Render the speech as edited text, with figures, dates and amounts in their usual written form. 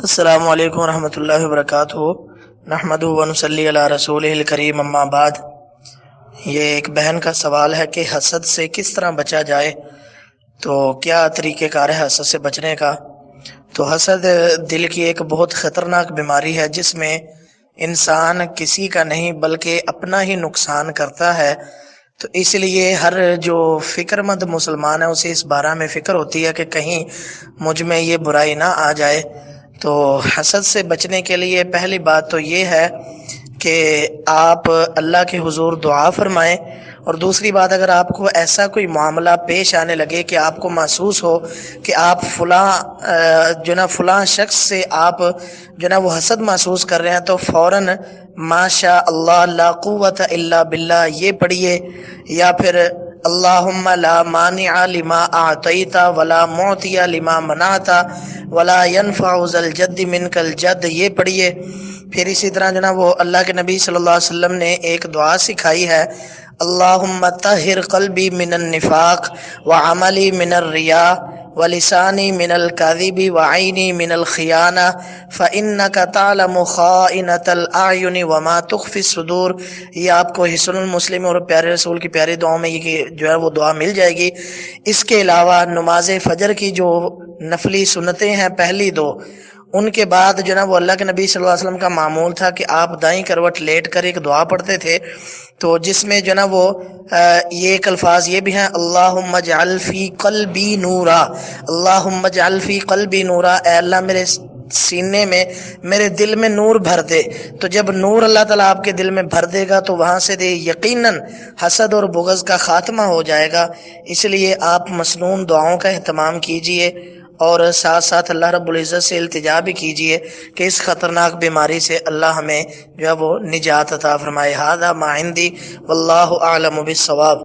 السلام علیکم ورحمۃ اللہ وبرکاتہ۔ نحمدہ ونصلی علی رسولہ الکریم، اما بعد۔ یہ ایک بہن کا سوال ہے کہ حسد سے کس طرح بچا جائے، تو کیا طریقہ کار ہے حسد سے بچنے کا؟ تو حسد دل کی ایک بہت خطرناک بیماری ہے جس میں انسان کسی کا نہیں بلکہ اپنا ہی نقصان کرتا ہے۔ تو اس لیے ہر جو فکر مند مسلمان ہے اسے اس بارے میں فکر ہوتی ہے کہ کہیں مجھ میں یہ برائی نہ آ جائے۔ تو حسد سے بچنے کے لیے پہلی بات تو یہ ہے کہ آپ اللہ کے حضور دعا فرمائیں، اور دوسری بات، اگر آپ کو ایسا کوئی معاملہ پیش آنے لگے کہ آپ کو محسوس ہو کہ آپ فلاں شخص سے آپ وہ حسد محسوس کر رہے ہیں، تو فوراً ماشاء اللہ لا قوت الا باللہ یہ پڑھیے، یا پھر اللہم لا مانع لما اعطیت ولا معطی لما منعت ولا ينفع ذا الجد منک الجد یہ پڑھیے۔ پھر اسی طرح وہ اللہ کے نبی صلی اللہ علیہ وسلم نے ایک دعا سکھائی ہے، اللہم طہر قلبی من النفاق وعملی من الریا ولسانی من الکذب وعینی من الخیانہ فإنک تعلم خائنۃ الاعین وما تخفی الصدور۔ یہ آپ کو حسن المسلم اور پیارے رسول کی پیاری دعاؤں میں یہ وہ دعا مل جائے گی۔ اس کے علاوہ نماز فجر کی جو نفلی سنتیں ہیں پہلی دو، ان کے بعد وہ اللہ کے نبی صلی اللہ علیہ وسلم کا معمول تھا کہ آپ دائیں کروٹ لیٹ کر ایک دعا پڑھتے تھے، تو جس میں یہ ایک الفاظ یہ بھی ہیں، اللہم اجعل فی قلبی نورا، اللہم اجعل فی قلبی نورا، اے اللہ میرے سینے میں، میرے دل میں نور بھر دے۔ تو جب نور اللہ تعالیٰ آپ کے دل میں بھر دے گا تو وہاں سے یقیناً حسد اور بغض کا خاتمہ ہو جائے گا۔ اس لیے آپ مسنون دعاؤں کا اہتمام کیجئے، اور ساتھ ساتھ اللہ رب العزت سے التجا بھی کیجئے کہ اس خطرناک بیماری سے اللہ ہمیں وہ نجات عطا فرمائے۔ ھذا ما عندی واللہ اعلم بالصواب۔